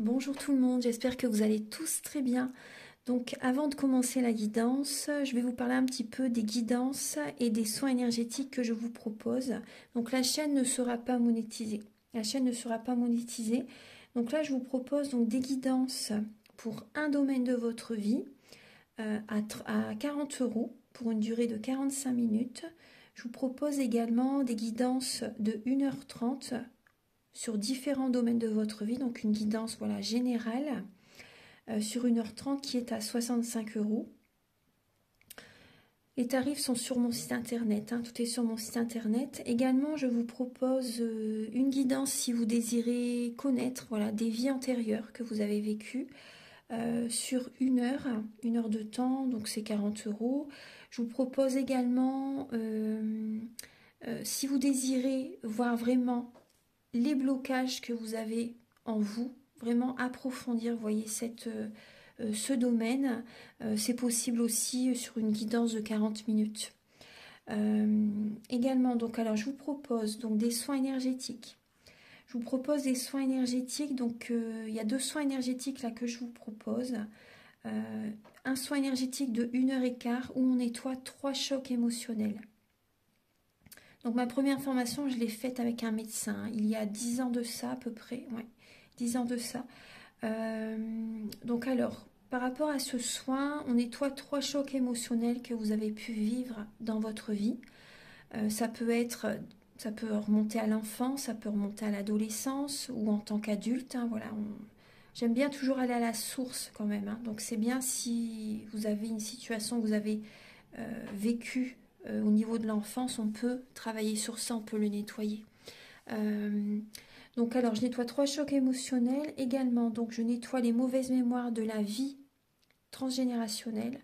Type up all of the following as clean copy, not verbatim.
Bonjour tout le monde, j'espère que vous allez tous très bien. Donc avant de commencer la guidance, je vais vous parler un petit peu des guidances et des soins énergétiques que je vous propose. Donc la chaîne ne sera pas monétisée. La chaîne ne sera pas monétisée. Donc là je vous propose donc des guidances pour un domaine de votre vie à 40 € pour une durée de 45 minutes. Je vous propose également des guidances de 1h30 sur différents domaines de votre vie, donc une guidance voilà, générale sur 1h30 qui est à 65 €. Les tarifs sont sur mon site internet, hein, tout est sur mon site internet. Également, je vous propose une guidance si vous désirez connaître voilà, des vies antérieures que vous avez vécues sur une heure de temps, donc c'est 40 €. Je vous propose également, si vous désirez voir vraiment les blocages que vous avez en vous, vraiment approfondir, vous voyez, ce domaine, c'est possible aussi sur une guidance de 40 minutes. Également, donc, alors je vous propose donc des soins énergétiques. Je vous propose des soins énergétiques, donc il y a 2 soins énergétiques là que je vous propose. Un soin énergétique de 1h15 où on nettoie 3 chocs émotionnels. Donc ma première formation, je l'ai faite avec un médecin, il y a 10 ans de ça à peu près, ouais, 10 ans de ça. Donc alors, par rapport à ce soin, on nettoie 3 chocs émotionnels que vous avez pu vivre dans votre vie. Ça peut remonter à l'enfance, ça peut remonter à l'adolescence ou en tant qu'adulte, hein, voilà. J'aime bien toujours aller à la source quand même, hein. Donc c'est bien si vous avez une situation que vous avez vécue au niveau de l'enfance, on peut travailler sur ça, on peut le nettoyer. Donc alors je nettoie 3 chocs émotionnels également, donc je nettoie les mauvaises mémoires de la vie transgénérationnelle,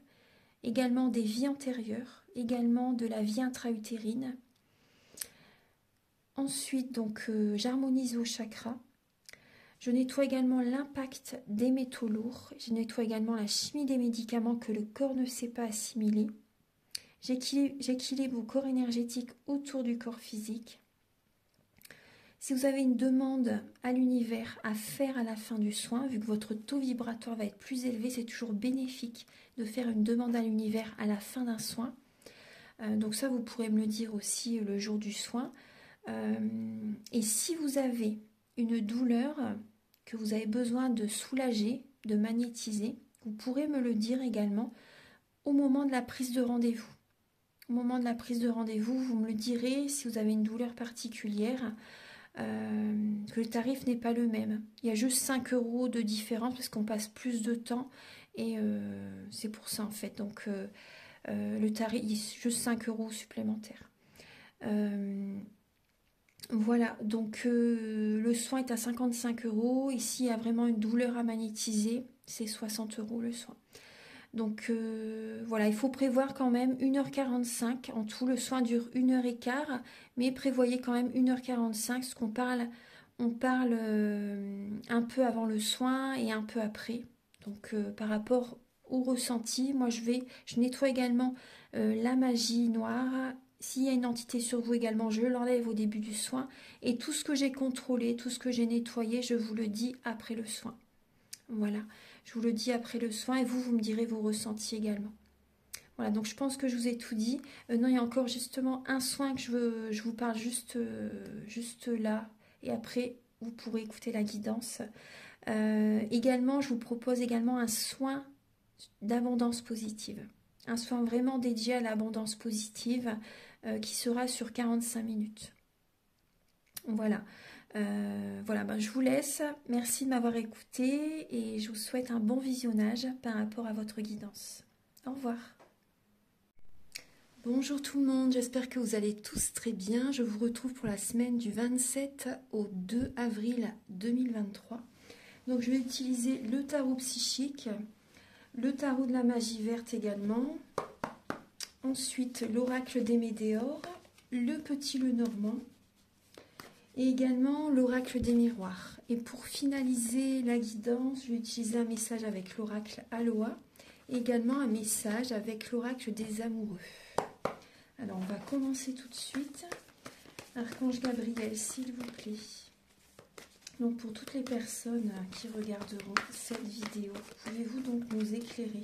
également des vies antérieures, également de la vie intra-utérine. Ensuite donc j'harmonise vos chakras. Je nettoie également l'impact des métaux lourds. Je nettoie également la chimie des médicaments que le corps ne sait pas assimiler. J'équilibre vos corps énergétiques autour du corps physique. Si vous avez une demande à l'univers à faire à la fin du soin, vu que votre taux vibratoire va être plus élevé, c'est toujours bénéfique de faire une demande à l'univers à la fin d'un soin. Donc ça, vous pourrez me le dire aussi le jour du soin. Et si vous avez une douleur que vous avez besoin de soulager, de magnétiser, vous pourrez me le dire également au moment de la prise de rendez-vous. Au moment de la prise de rendez-vous, vous me le direz si vous avez une douleur particulière, que le tarif n'est pas le même. Il y a juste 5 € de différence parce qu'on passe plus de temps et c'est pour ça en fait. Donc le tarif, il y a juste 5 € supplémentaires. Voilà, donc le soin est à 55 €. Ici, il y a vraiment une douleur à magnétiser, c'est 60 € le soin. Donc voilà, il faut prévoir quand même 1h45. En tout, le soin dure 1h15, mais prévoyez quand même 1h45, parce qu'on parle, on parle un peu avant le soin et un peu après. Donc par rapport au ressenti, moi je nettoie également la magie noire. S'il y a une entité sur vous également, je l'enlève au début du soin. Et tout ce que j'ai contrôlé, tout ce que j'ai nettoyé, je vous le dis après le soin. Voilà, je vous le dis après le soin et vous me direz vos ressentis également. Voilà, donc je pense que je vous ai tout dit. Non, il y a encore justement un soin que je vous parle juste là. Et après, vous pourrez écouter la guidance. Également, je vous propose également un soin d'abondance positive. Un soin vraiment dédié à l'abondance positive qui sera sur 45 minutes. Voilà. Voilà, ben, je vous laisse. Merci de m'avoir écouté et je vous souhaite un bon visionnage par rapport à votre guidance. Au revoir. Bonjour tout le monde, j'espère que vous allez tous très bien. Je vous retrouve pour la semaine du 27 au 2 avril 2023. Donc je vais utiliser le tarot psychique, le tarot de la magie verte également. Ensuite l'oracle des météores, le petit Lenormand. Et également l'oracle des miroirs. Et pour finaliser la guidance, je vais utiliser un message avec l'oracle Aloha et également un message avec l'oracle des amoureux. Alors on va commencer tout de suite. Archange Gabriel, s'il vous plaît. Donc pour toutes les personnes qui regarderont cette vidéo, pouvez-vous donc nous éclairer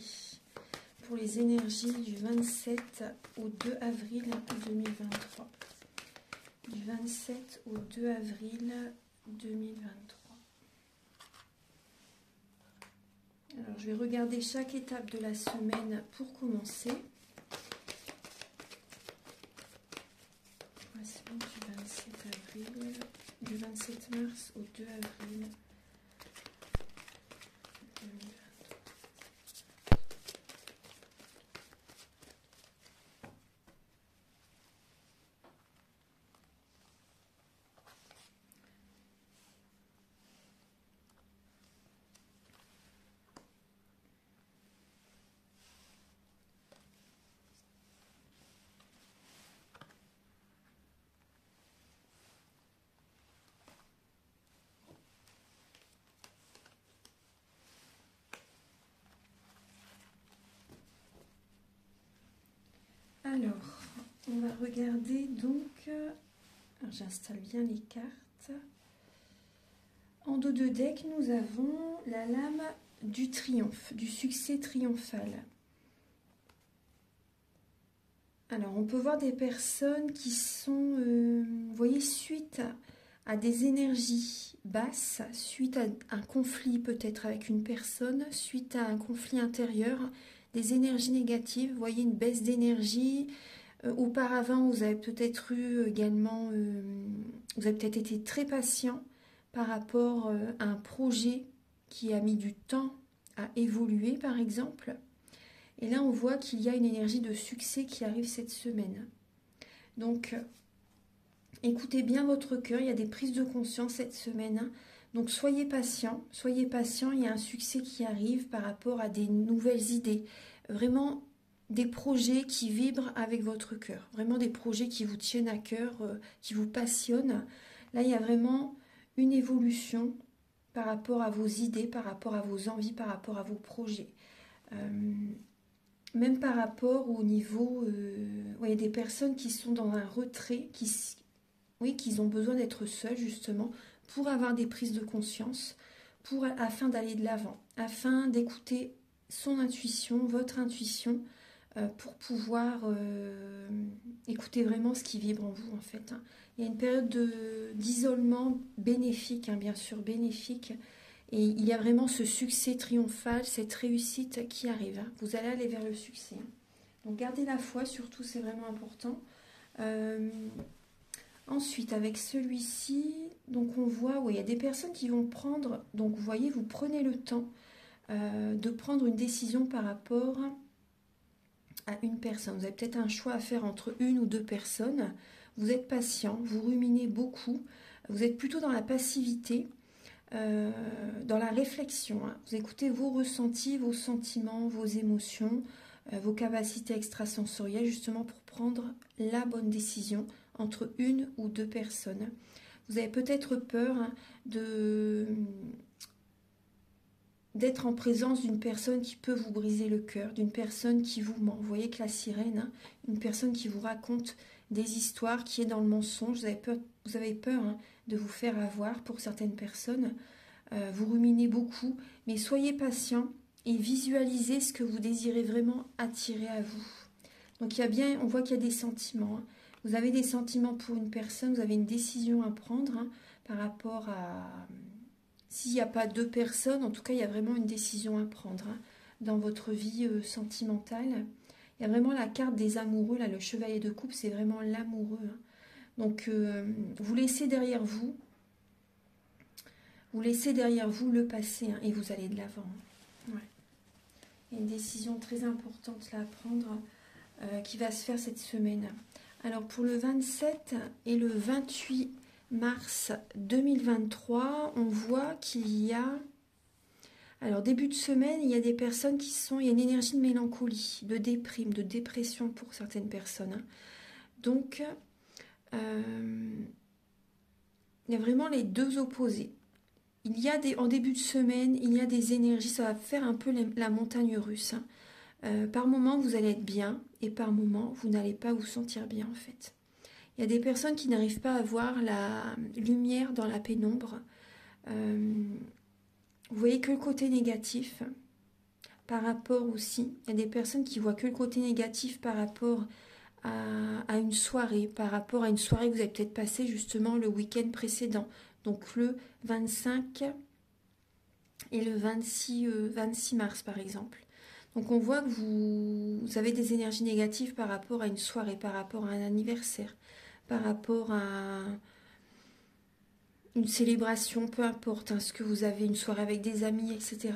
pour les énergies du 27 au 2 avril 2023. Du 27 au 2 avril 2023. Alors je vais regarder chaque étape de la semaine pour commencer. La semaine du 27 avril, du 27 mars au 2 avril 2023. Alors, on va regarder donc, j'installe bien les cartes. En dos de deck, nous avons la lame du triomphe, du succès triomphal. Alors, on peut voir des personnes qui sont, vous voyez, suite à des énergies basses, suite à un conflit peut-être avec une personne, suite à un conflit intérieur, des énergies négatives, vous voyez une baisse d'énergie. Auparavant, vous avez peut-être eu également, vous avez peut-être été très patient par rapport à un projet qui a mis du temps à évoluer, par exemple. Et là, on voit qu'il y a une énergie de succès qui arrive cette semaine. Donc, écoutez bien votre cœur, il y a des prises de conscience cette semaine. Donc, soyez patient, il y a un succès qui arrive par rapport à des nouvelles idées. Vraiment, des projets qui vibrent avec votre cœur. Vraiment des projets qui vous tiennent à cœur, qui vous passionnent. Là, il y a vraiment une évolution par rapport à vos idées, par rapport à vos envies, par rapport à vos projets. Même par rapport au niveau... il y a des personnes qui sont dans un retrait, qui ont besoin d'être seules, justement, pour avoir des prises de conscience, afin d'aller de l'avant, afin d'écouter son intuition, votre intuition, pour pouvoir écouter vraiment ce qui vibre en vous, en fait. Hein. Il y a une période d'isolement bénéfique, hein, bien sûr, bénéfique. Et il y a vraiment ce succès triomphal, cette réussite qui arrive. Hein. Vous allez aller vers le succès. Hein. Donc gardez la foi, surtout, c'est vraiment important. Ensuite, avec celui-ci, donc on voit, il y a des personnes qui vont prendre, donc vous voyez, vous prenez le temps de prendre une décision par rapport à une personne. Vous avez peut-être un choix à faire entre une ou deux personnes. Vous êtes patient, vous ruminez beaucoup. Vous êtes plutôt dans la passivité, dans la réflexion. Hein. Vous écoutez vos ressentis, vos sentiments, vos émotions, vos capacités extrasensorielles, justement pour prendre la bonne décision entre une ou deux personnes. Vous avez peut-être peur, hein, d'être en présence d'une personne qui peut vous briser le cœur, d'une personne qui vous ment. Vous voyez que la sirène, hein, une personne qui vous raconte des histoires, qui est dans le mensonge. Vous avez peur hein, de vous faire avoir pour certaines personnes. Vous ruminez beaucoup, mais soyez patient et visualisez ce que vous désirez vraiment attirer à vous. Donc on voit qu'il y a des sentiments. Hein. Vous avez des sentiments pour une personne, vous avez une décision à prendre hein, par rapport à... S'il n'y a pas deux personnes, en tout cas, il y a vraiment une décision à prendre hein, dans votre vie sentimentale. Il y a vraiment la carte des amoureux, là, le chevalier de coupe, c'est vraiment l'amoureux. Hein. Donc, vous laissez derrière vous le passé hein, et vous allez de l'avant. Hein. Ouais. Il y a une décision très importante là, à prendre qui va se faire cette semaine. Alors, pour le 27 et le 28 mars 2023, on voit qu'il y a... Alors, début de semaine, il y a des personnes il y a une énergie de mélancolie, de déprime, de dépression pour certaines personnes. Hein. Donc, il y a vraiment les deux opposés. En début de semaine, il y a des énergies, ça va faire un peu la montagne russe. Hein. Par moment, vous allez être bien, et par moment, vous n'allez pas vous sentir bien, en fait. Il y a des personnes qui n'arrivent pas à voir la lumière dans la pénombre. Vous voyez que le côté négatif par rapport aussi, il y a des personnes qui voient que le côté négatif par rapport à une soirée, par rapport à une soirée que vous avez peut-être passée justement le week-end précédent, donc le 25 et le 26 mars par exemple. Donc on voit que vous avez des énergies négatives par rapport à une soirée, par rapport à un anniversaire, par rapport à une célébration, peu importe, hein, ce que vous avez, une soirée avec des amis, etc.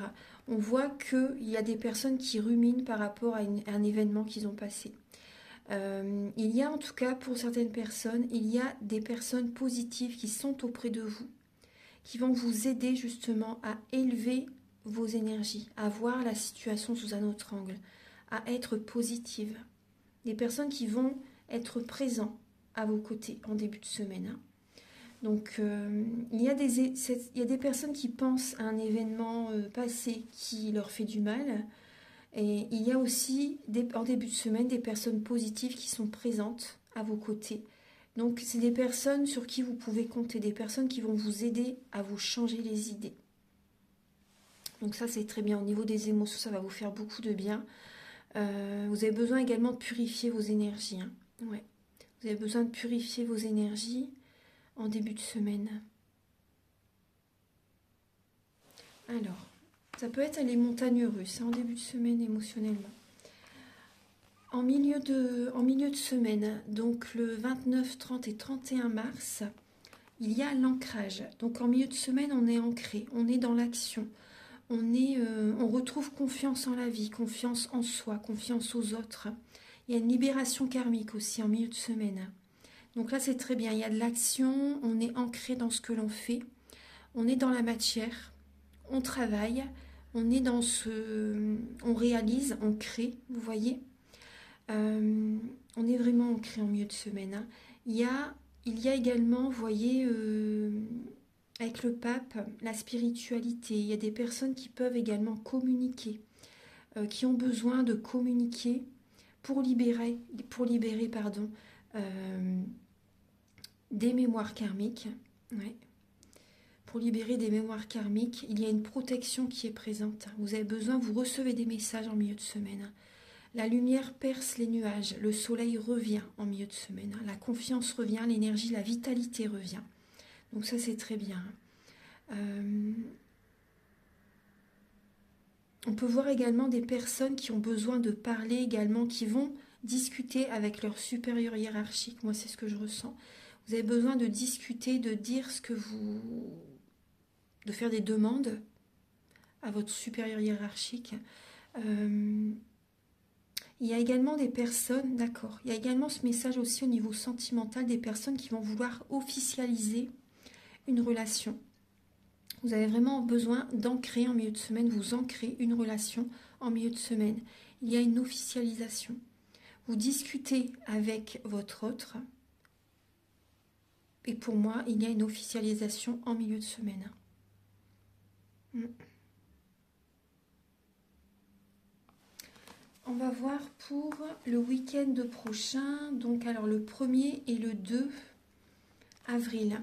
On voit qu'il y a des personnes qui ruminent par rapport à un événement qu'ils ont passé. Il y a en tout cas pour certaines personnes, il y a des personnes positives qui sont auprès de vous, qui vont vous aider justement à élever vos énergies, à voir la situation sous un autre angle, à être positive. Des personnes qui vont être présentes à vos côtés en début de semaine. Hein. Donc il y a des personnes qui pensent à un événement passé qui leur fait du mal. Et il y a aussi, en début de semaine, des personnes positives qui sont présentes à vos côtés. Donc, c'est des personnes sur qui vous pouvez compter, des personnes qui vont vous aider à vous changer les idées. Donc ça, c'est très bien. Au niveau des émotions, ça va vous faire beaucoup de bien. Vous avez besoin également de purifier vos énergies. Hein. Ouais. Vous avez besoin de purifier vos énergies en début de semaine. Alors, ça peut être les montagnes russes en début de semaine émotionnellement. En milieu de semaine, donc le 29, 30 et 31 mars, il y a l'ancrage. Donc en milieu de semaine, on est ancré, on est dans l'action. On retrouve confiance en la vie, confiance en soi, confiance aux autres. Il y a une libération karmique aussi en milieu de semaine. Donc là, c'est très bien. Il y a de l'action, on est ancré dans ce que l'on fait. On est dans la matière, on travaille, on est dans on réalise, on crée, vous voyez. On est vraiment ancré en milieu de semaine. Hein. Il y a également, vous voyez, avec le pape, la spiritualité. Il y a des personnes qui peuvent également communiquer, qui ont besoin de communiquer pour libérer des mémoires karmiques. Ouais. Pour libérer des mémoires karmiques, il y a une protection qui est présente. Vous avez besoin, vous recevez des messages en milieu de semaine. La lumière perce les nuages, le soleil revient en milieu de semaine. La confiance revient, l'énergie, la vitalité revient. Donc ça, c'est très bien. On peut voir également des personnes qui ont besoin de parler également, qui vont discuter avec leur supérieur hiérarchique. Moi, c'est ce que je ressens. Vous avez besoin de discuter, de dire de faire des demandes à votre supérieur hiérarchique. Il y a également des personnes, d'accord, il y a également ce message aussi au niveau sentimental, des personnes qui vont vouloir officialiser une relation. Vous avez vraiment besoin d'ancrer en milieu de semaine, vous ancrez une relation en milieu de semaine. Il y a une officialisation. Vous discutez avec votre autre. Et pour moi, il y a une officialisation en milieu de semaine. On va voir pour le week-end prochain, donc alors le 1er et le 2 avril.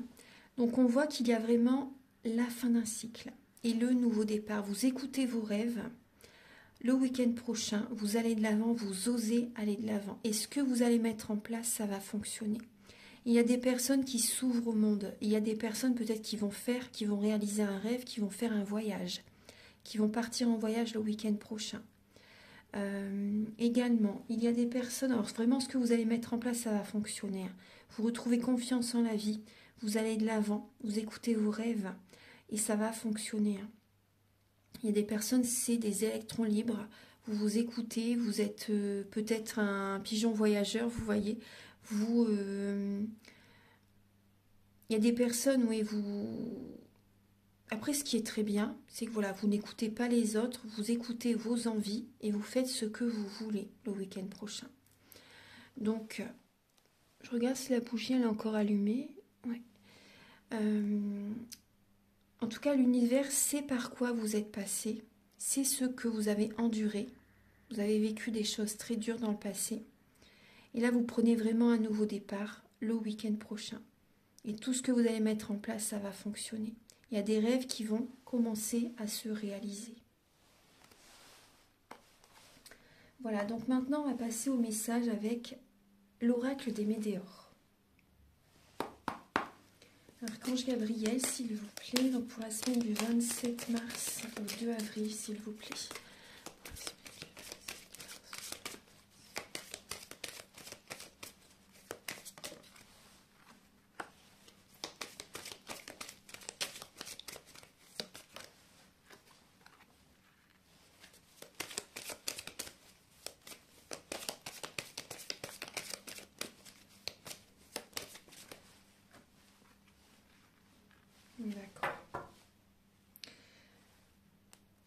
Donc on voit qu'il y a vraiment la fin d'un cycle et le nouveau départ. Vous écoutez vos rêves. Le week-end prochain, vous allez de l'avant, vous osez aller de l'avant. Et ce que vous allez mettre en place, ça va fonctionner. Il y a des personnes qui s'ouvrent au monde. Il y a des personnes peut-être qui vont réaliser un rêve, qui vont faire un voyage, qui vont partir en voyage le week-end prochain. Également, il y a des personnes, alors vraiment ce que vous allez mettre en place, ça va fonctionner. Vous retrouvez confiance en la vie, vous allez de l'avant, vous écoutez vos rêves et ça va fonctionner. Il y a des personnes, c'est des électrons libres, vous vous écoutez, vous êtes peut-être un pigeon voyageur, vous voyez, il y a des personnes, oui, Après, ce qui est très bien, c'est que voilà, vous n'écoutez pas les autres, vous écoutez vos envies et vous faites ce que vous voulez le week-end prochain. Donc, je regarde si la bougie elle est encore allumée. Ouais. En tout cas, l'univers sait par quoi vous êtes passé, c'est ce que vous avez enduré. Vous avez vécu des choses très dures dans le passé. Et là, vous prenez vraiment un nouveau départ le week-end prochain. Et tout ce que vous allez mettre en place, ça va fonctionner. Il y a des rêves qui vont commencer à se réaliser. Voilà, donc maintenant on va passer au message avec l'oracle des météores. Archange Gabriel, s'il vous plaît, donc pour la semaine du 27 mars au 2 avril, s'il vous plaît.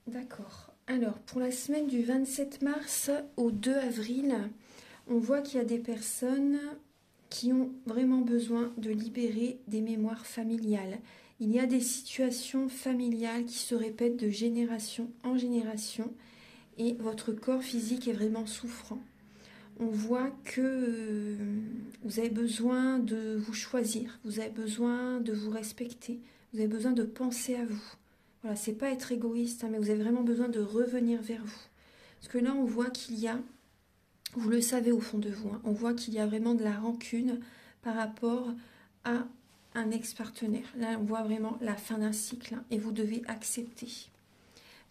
D'accord. Alors, pour la semaine du 27 mars au 2 avril, on voit qu'il y a des personnes qui ont vraiment besoin de libérer des mémoires familiales. Il y a des situations familiales qui se répètent de génération en génération et votre corps physique est vraiment souffrant. On voit que vous avez besoin de vous choisir, vous avez besoin de vous respecter, vous avez besoin de penser à vous. Voilà, c'est pas être égoïste, hein, mais vous avez vraiment besoin de revenir vers vous. Parce que là, on voit qu'il y a, vous le savez au fond de vous, hein, on voit qu'il y a vraiment de la rancune par rapport à un ex-partenaire. Là, on voit vraiment la fin d'un cycle, hein, et vous devez accepter.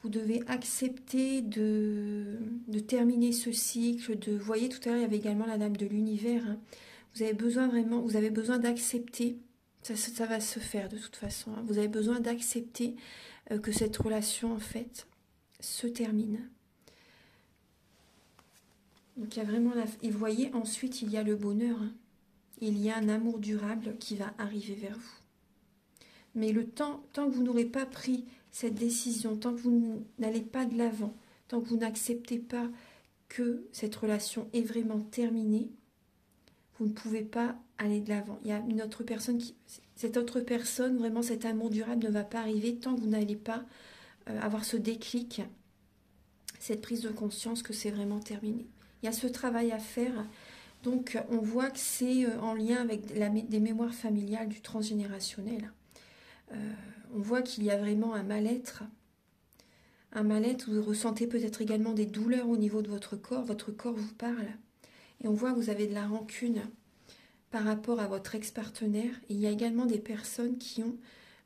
Vous devez accepter de terminer ce cycle. Vous voyez, tout à l'heure, il y avait également la dame de l'univers. Hein. Vous avez besoin vraiment, vous avez besoin d'accepter. Ça va se faire de toute façon. Hein. Vous avez besoin d'accepter que cette relation, en fait, se termine. Donc, il y a vraiment la... Et vous voyez, ensuite, il y a le bonheur. Hein. Il y a un amour durable qui va arriver vers vous. Mais le temps, tant que vous n'aurez pas pris cette décision, tant que vous n'allez pas de l'avant, tant que vous n'acceptez pas que cette relation est vraiment terminée, vous ne pouvez pas aller de l'avant. Il y a une autre personne qui... Cette autre personne, vraiment cet amour durable ne va pas arriver tant que vous n'allez pas avoir ce déclic, cette prise de conscience que c'est vraiment terminé. Il y a ce travail à faire. Donc on voit que c'est en lien avec des mémoires familiales du transgénérationnel. On voit qu'il y a vraiment un mal-être où vous ressentez peut-être également des douleurs au niveau de votre corps vous parle, et on voit que vous avez de la rancune par rapport à votre ex-partenaire, et il y a également des personnes qui ont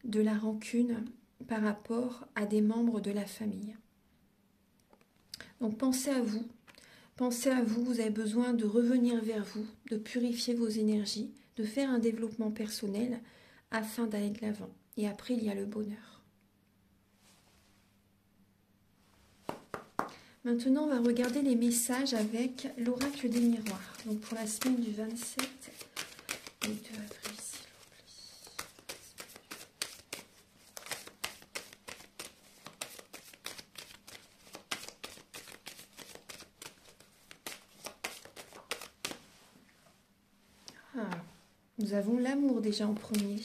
de la rancune par rapport à des membres de la famille. Donc pensez à vous, vous avez besoin de revenir vers vous, de purifier vos énergies, de faire un développement personnel afin d'aller de l'avant. Et après, il y a le bonheur. Maintenant, on va regarder les messages avec l'oracle des miroirs. Donc, pour la semaine du 27 au 2 avril, s'il vous plaît. Ah, nous avons l'amour déjà en premier.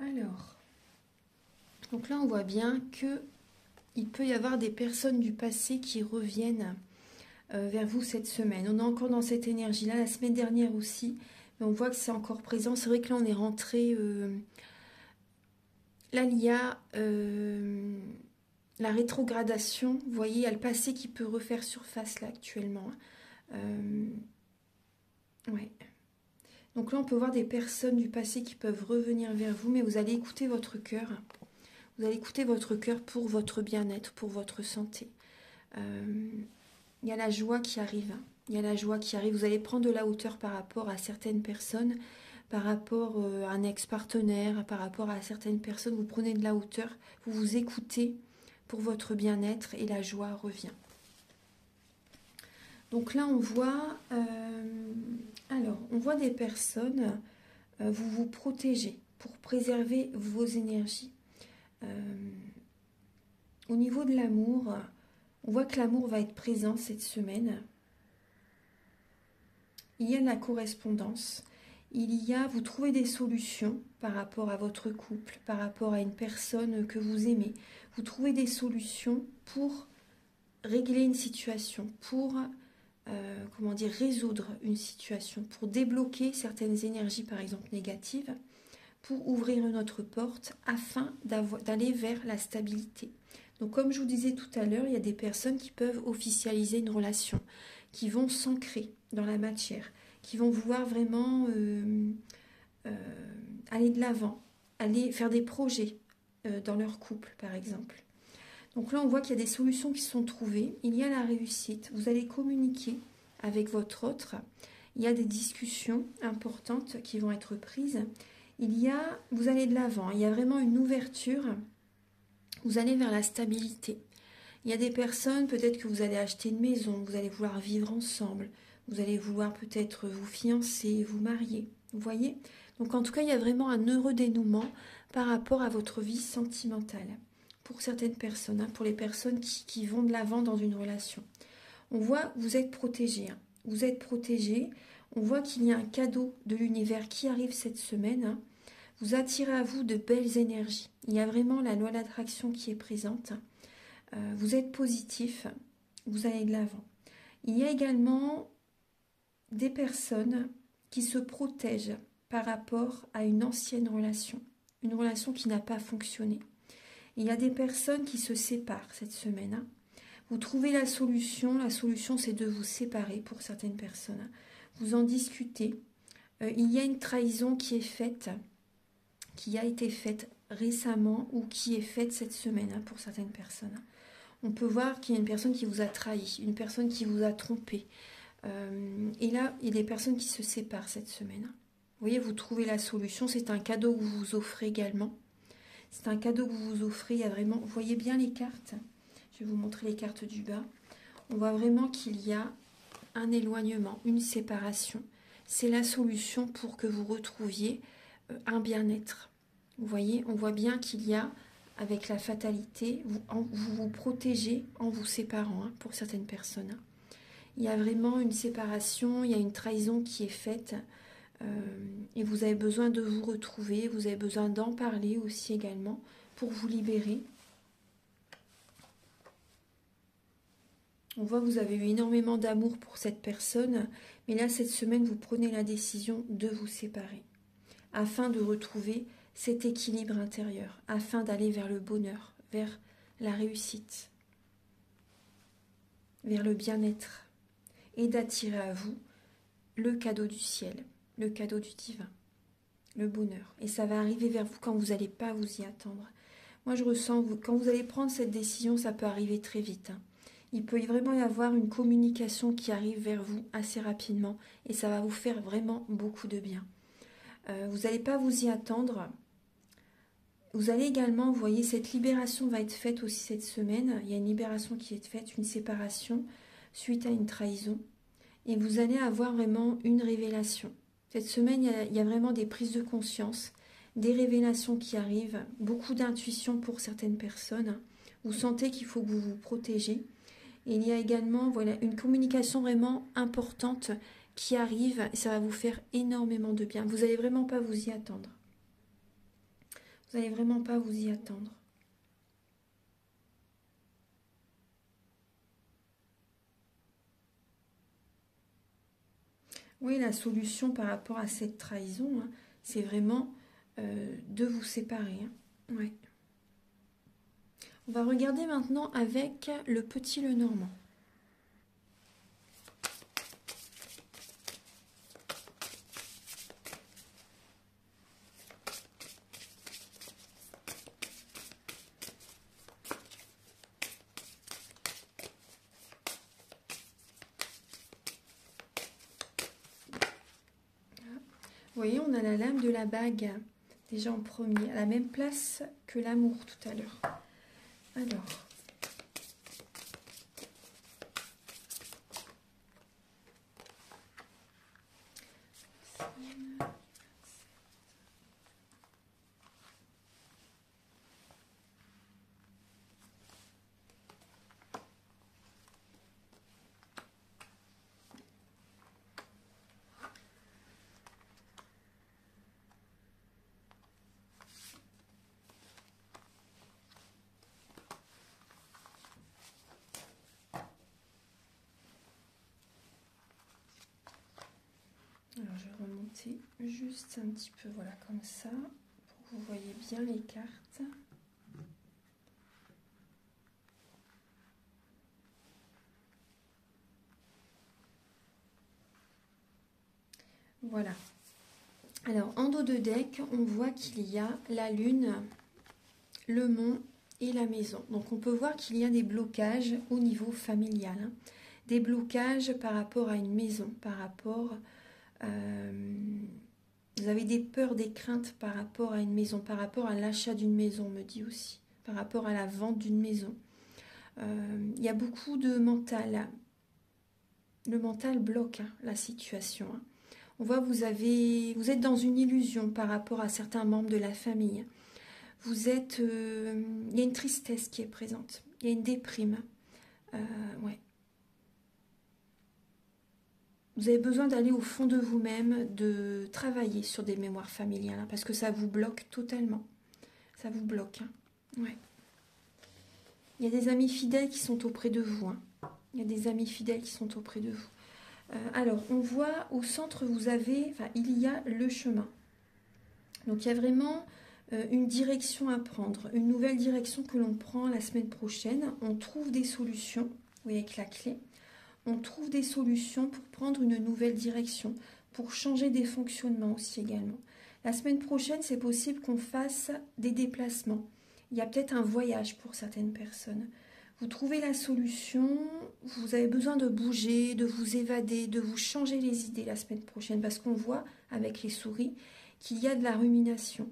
Alors, donc là on voit bien que il peut y avoir des personnes du passé qui reviennent vers vous cette semaine. On est encore dans cette énergie-là, la semaine dernière aussi, mais on voit que c'est encore présent. C'est vrai que là on est rentré, là il y a la rétrogradation, vous voyez, il y a le passé qui peut refaire surface là actuellement. Ouais. Donc là, on peut voir des personnes du passé qui peuvent revenir vers vous, mais vous allez écouter votre cœur. Vous allez écouter votre cœur pour votre bien-être, pour votre santé. Il y a la joie qui arrive. Il y a la joie qui arrive. Vous allez prendre de la hauteur par rapport à certaines personnes, par rapport à un ex-partenaire, par rapport à certaines personnes. Vous prenez de la hauteur, vous vous écoutez pour votre bien-être et la joie revient. Donc là, on voit, on voit des personnes, vous vous protégez pour préserver vos énergies. Au niveau de l'amour, on voit que l'amour va être présent cette semaine. Il y a de la correspondance. Vous trouvez des solutions par rapport à votre couple, par rapport à une personne que vous aimez. Vous trouvez des solutions pour régler une situation, pour résoudre une situation, pour débloquer certaines énergies, par exemple négatives, pour ouvrir une autre porte afin d'aller vers la stabilité. Donc comme je vous disais tout à l'heure, il y a des personnes qui peuvent officialiser une relation, qui vont s'ancrer dans la matière, qui vont vouloir vraiment aller de l'avant, aller faire des projets dans leur couple, par exemple. Donc là, on voit qu'il y a des solutions qui sont trouvées. Il y a la réussite. Vous allez communiquer avec votre autre. Il y a des discussions importantes qui vont être prises. Vous allez de l'avant. Il y a vraiment une ouverture. Vous allez vers la stabilité. Il y a des personnes, peut-être que vous allez acheter une maison, vous allez vouloir vivre ensemble. Vous allez vouloir peut-être vous fiancer, vous marier. Vous voyez? Donc en tout cas, il y a vraiment un heureux dénouement par rapport à votre vie sentimentale. Pour certaines personnes, pour les personnes qui vont de l'avant dans une relation. On voit, vous êtes protégés. Vous êtes protégés. On voit qu'il y a un cadeau de l'univers qui arrive cette semaine. Vous attirez à vous de belles énergies. Il y a vraiment la loi d'attraction qui est présente. Vous êtes positif. Vous allez de l'avant. Il y a également des personnes qui se protègent par rapport à une ancienne relation. Une relation qui n'a pas fonctionné. Il y a des personnes qui se séparent cette semaine. Vous trouvez la solution. La solution, c'est de vous séparer pour certaines personnes. Vous en discutez. Il y a une trahison qui est faite, qui a été faite récemment ou qui est faite cette semaine pour certaines personnes. On peut voir qu'il y a une personne qui vous a trahi, une personne qui vous a trompé. Et là, il y a des personnes qui se séparent cette semaine. Vous voyez, vous trouvez la solution. C'est un cadeau que vous vous offrez également. C'est un cadeau que vous vous offrez. Il y a vraiment, vous voyez bien les cartes. Je vais vous montrer les cartes du bas. On voit vraiment qu'il y a un éloignement, une séparation. C'est la solution pour que vous retrouviez un bien-être. Vous voyez, on voit bien qu'il y a, avec la fatalité, vous vous protégez en vous séparant pour certaines personnes. Il y a vraiment une séparation, il y a une trahison qui est faite. Et vous avez besoin de vous retrouver, vous avez besoin d'en parler aussi également pour vous libérer. On voit que vous avez eu énormément d'amour pour cette personne, mais là, cette semaine, vous prenez la décision de vous séparer afin de retrouver cet équilibre intérieur, afin d'aller vers le bonheur, vers la réussite, vers le bien-être et d'attirer à vous le cadeau du ciel. Le cadeau du divin, le bonheur. Et ça va arriver vers vous quand vous n'allez pas vous y attendre. Moi, je ressens, quand vous allez prendre cette décision, ça peut arriver très vite. Il peut vraiment y avoir une communication qui arrive vers vous assez rapidement et ça va vous faire vraiment beaucoup de bien. Vous n'allez pas vous y attendre. Vous allez également, vous voyez, cette libération va être faite aussi cette semaine. Il y a une libération qui est faite, une séparation suite à une trahison. Et vous allez avoir vraiment une révélation. Cette semaine, il y a vraiment des prises de conscience, des révélations qui arrivent, beaucoup d'intuition pour certaines personnes. Vous sentez qu'il faut que vous vous protégez. Et il y a également une communication vraiment importante qui arrive et ça va vous faire énormément de bien. Vous n'allez vraiment pas vous y attendre. Vous n'allez vraiment pas vous y attendre. Oui, la solution par rapport à cette trahison, c'est vraiment de vous séparer. Ouais. On va regarder maintenant avec le petit Lenormand. voyez, on a la lame de la bague déjà en premier, à la même place que l'amour tout à l'heure. Alors, je vais remonter juste un petit peu, voilà, comme ça, pour que vous voyez bien les cartes. Voilà. Alors, en dos de deck, on voit qu'il y a la lune, le mont et la maison. Donc, on peut voir qu'il y a des blocages au niveau familial. Hein. Des blocages par rapport à une maison, par rapport... vous avez des peurs, des craintes par rapport à une maison, par rapport à l'achat d'une maison, on me dit aussi, par rapport à la vente d'une maison. Il y a beaucoup de mental. Le mental bloque hein, la situation. Hein. On voit vous êtes dans une illusion par rapport à certains membres de la famille. Il y a une tristesse qui est présente. Il y a une déprime. Ouais. Vous avez besoin d'aller au fond de vous-même, de travailler sur des mémoires familiales, hein, parce que ça vous bloque totalement. Ça vous bloque. Hein. Ouais. Il y a des amis fidèles qui sont auprès de vous. Hein. Il y a des amis fidèles qui sont auprès de vous. Alors, on voit au centre, il y a le chemin. Donc, il y a vraiment une direction à prendre, une nouvelle direction que l'on prend la semaine prochaine. On trouve des solutions, vous voyez, avec la clé. On trouve des solutions pour prendre une nouvelle direction, pour changer des fonctionnements aussi également. La semaine prochaine, c'est possible qu'on fasse des déplacements. Il y a peut-être un voyage pour certaines personnes. Vous trouvez la solution, vous avez besoin de bouger, de vous évader, de vous changer les idées la semaine prochaine, parce qu'on voit avec les souris qu'il y a de la rumination.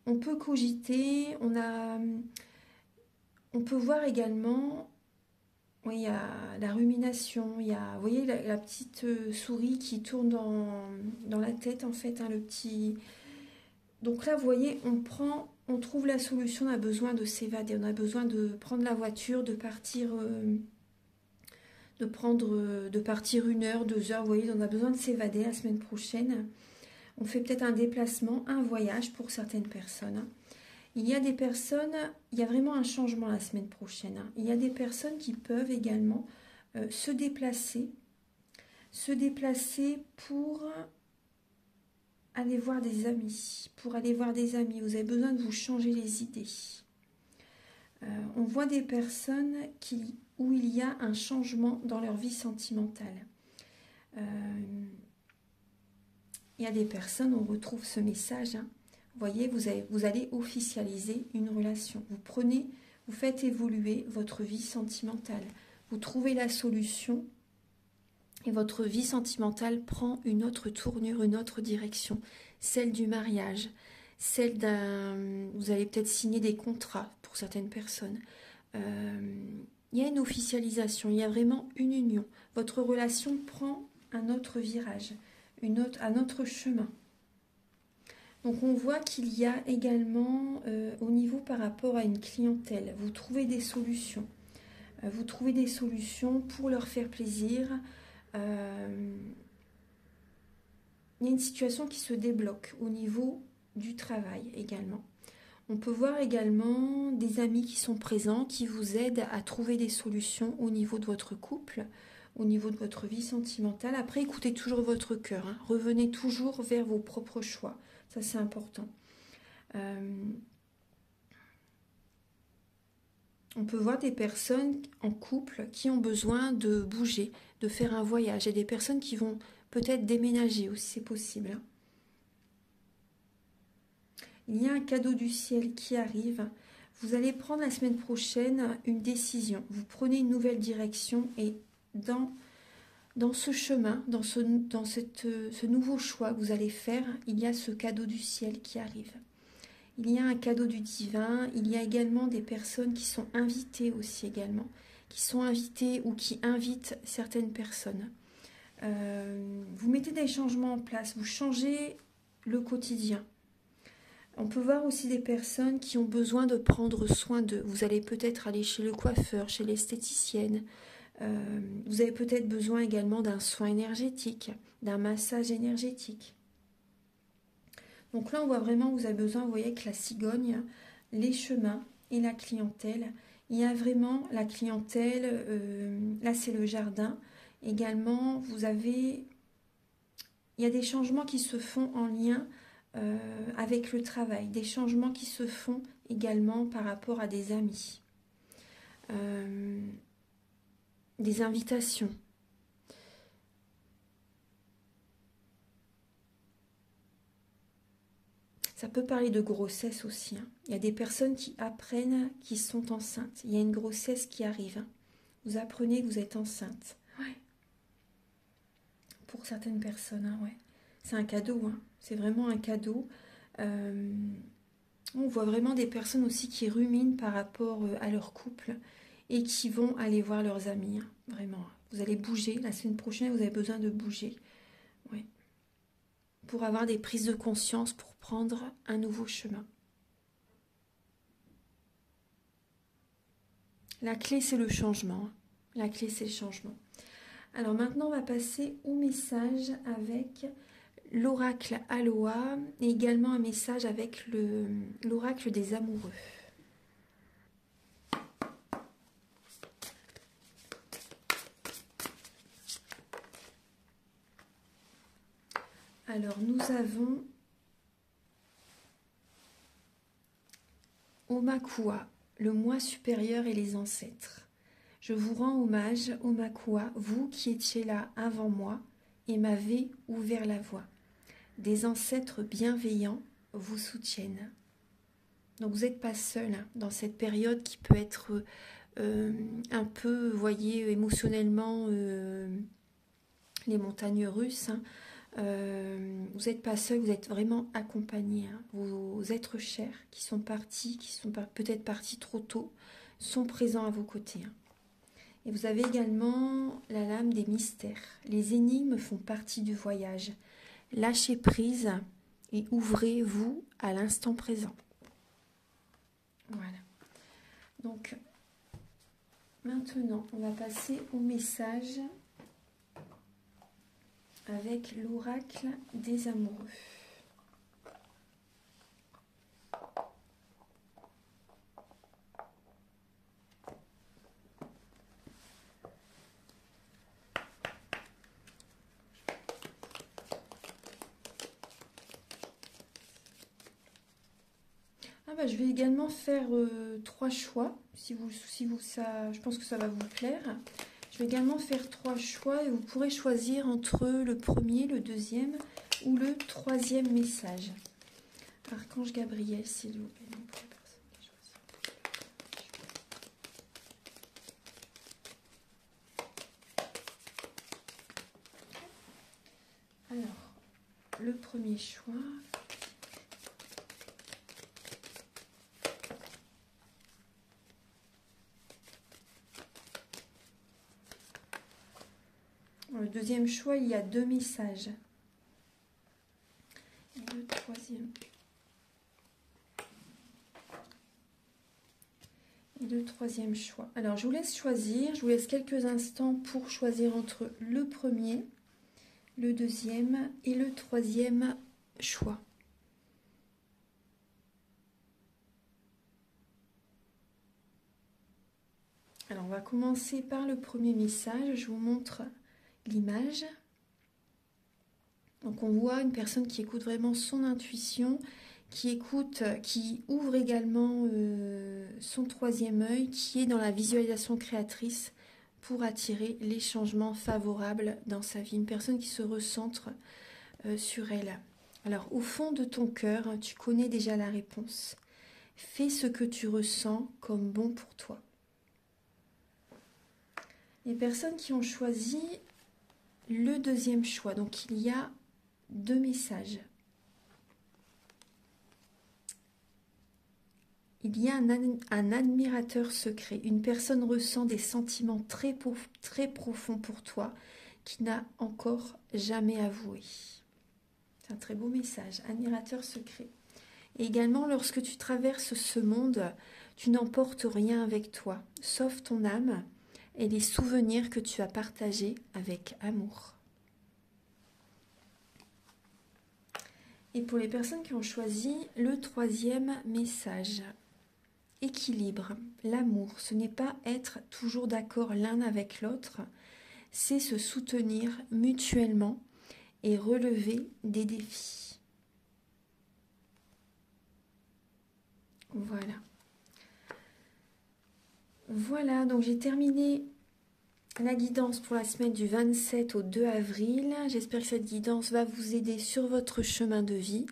On peut cogiter, on peut voir également, oui, il y a la rumination, il y a, vous voyez la petite souris qui tourne dans la tête en fait, hein, le petit... Donc là, vous voyez, on trouve la solution, on a besoin de s'évader, on a besoin de prendre la voiture, de partir 1 heure, 2 heures, vous voyez, on a besoin de s'évader la semaine prochaine. On fait peut-être un déplacement, un voyage pour certaines personnes. Hein. Il y a des personnes, il y a vraiment un changement la semaine prochaine. Hein. Il y a des personnes qui peuvent également se déplacer pour aller voir des amis. Vous avez besoin de vous changer les idées. On voit des personnes où il y a un changement dans leur vie sentimentale. Il y a des personnes, on retrouve ce message, hein. Vous voyez, vous allez officialiser une relation. Vous faites évoluer votre vie sentimentale. Vous trouvez la solution et votre vie sentimentale prend une autre tournure, une autre direction. Celle du mariage, vous allez peut-être signer des contrats pour certaines personnes. Il y a une officialisation, il y a vraiment une union. Votre relation prend un autre virage, un autre chemin. Donc on voit qu'il y a également au niveau par rapport à une clientèle, vous trouvez des solutions. Vous trouvez des solutions pour leur faire plaisir. Il y a une situation qui se débloque au niveau du travail également. On peut voir également des amis qui sont présents, qui vous aident à trouver des solutions au niveau de votre couple, au niveau de votre vie sentimentale. Après, écoutez toujours votre cœur. Hein. Revenez toujours vers vos propres choix. Ça, c'est important. On peut voir des personnes en couple qui ont besoin de bouger, de faire un voyage. Et des personnes qui vont peut-être déménager aussi, c'est possible. Hein. Il y a un cadeau du ciel qui arrive. Vous allez prendre la semaine prochaine une décision. Vous prenez une nouvelle direction et dans dans ce chemin, ce nouveau choix que vous allez faire, il y a ce cadeau du ciel qui arrive. Il y a un cadeau du divin, il y a également des personnes qui sont invitées aussi également, qui sont invitées ou qui invitent certaines personnes. Vous mettez des changements en place, vous changez le quotidien. On peut voir aussi des personnes qui ont besoin de prendre soin d'eux. Vous allez peut-être aller chez le coiffeur, chez l'esthéticienne. Vous avez peut-être besoin également d'un soin énergétique, d'un massage énergétique. Donc là, on voit vraiment, vous avez besoin, vous voyez, que la cigogne, les chemins et la clientèle. Il y a vraiment la clientèle, là c'est le jardin. Également, il y a des changements qui se font en lien avec le travail, des changements qui se font également par rapport à des amis, des invitations. Ça peut parler de grossesse aussi. Hein. Il y a des personnes qui apprennent qu'ils sont enceintes. Il y a une grossesse qui arrive. Hein. Vous apprenez que vous êtes enceinte. Ouais. Pour certaines personnes, hein, ouais. C'est un cadeau. Hein. C'est vraiment un cadeau. On voit vraiment des personnes aussi qui ruminent par rapport à leur couple et qui vont aller voir leurs amis. Hein. Vraiment. Vous allez bouger. La semaine prochaine, vous avez besoin de bouger. Ouais. Pour avoir des prises de conscience, pour prendre un nouveau chemin. La clé, c'est le changement. La clé, c'est le changement. Alors maintenant, on va passer au message avec l'oracle Aloha et également un message avec l'oracle des amoureux. Alors, nous avons Omakua, le moi supérieur et les ancêtres. Je vous rends hommage, Omakua, vous qui étiez là avant moi et m'avez ouvert la voie. Des ancêtres bienveillants vous soutiennent. Donc vous n'êtes pas seul hein, dans cette période qui peut être un peu, vous voyez, émotionnellement, les montagnes russes. Hein. Vous n'êtes pas seul, vous êtes vraiment accompagné. Hein. Vos êtres chers qui sont partis, qui sont peut-être partis trop tôt, sont présents à vos côtés. Hein. Et vous avez également la lame des mystères. Les énigmes font partie du voyage. Lâchez prise et ouvrez-vous à l'instant présent. Voilà. Donc, maintenant, on va passer au message avec l'oracle des amoureux. Je vais également faire 3 choix, si vous ça, je pense que ça va vous plaire. Je vais également faire 3 choix et vous pourrez choisir entre le premier, le deuxième ou le troisième message. Archange Gabriel, s'il vous plaît. Alors, le premier choix. Le deuxième choix, il y a 2 messages. Et le troisième. Et le troisième choix. Alors, je vous laisse choisir. Je vous laisse quelques instants pour choisir entre le premier, le deuxième et le troisième choix. Alors, on va commencer par le premier message. Je vous montre l'image. Donc on voit une personne qui écoute vraiment son intuition, qui écoute, qui ouvre également son troisième œil, qui est dans la visualisation créatrice pour attirer les changements favorables dans sa vie. Une personne qui se recentre sur elle. Alors au fond de ton cœur, tu connais déjà la réponse. Fais ce que tu ressens comme bon pour toi. Les personnes qui ont choisi le deuxième choix. Donc il y a 2 messages. Il y a un admirateur secret. Une personne ressent des sentiments très profonds pour toi qui n'a encore jamais avoué. C'est un très beau message. Admirateur secret. Et également, lorsque tu traverses ce monde, tu n'emportes rien avec toi, sauf ton âme et les souvenirs que tu as partagés avec amour. Et pour les personnes qui ont choisi le troisième message, équilibre, l'amour, ce n'est pas être toujours d'accord l'un avec l'autre, c'est se soutenir mutuellement et relever des défis. Voilà. Voilà, donc j'ai terminé la guidance pour la semaine du 27 au 2 avril. J'espère que cette guidance va vous aider sur votre chemin de vie.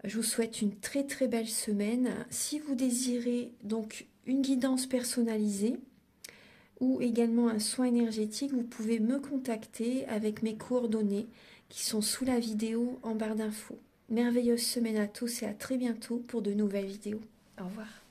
Je vous souhaite une très très belle semaine. Si vous désirez donc une guidance personnalisée ou également un soin énergétique, vous pouvez me contacter avec mes coordonnées qui sont sous la vidéo en barre d'infos. Merveilleuse semaine à tous et à très bientôt pour de nouvelles vidéos. Au revoir.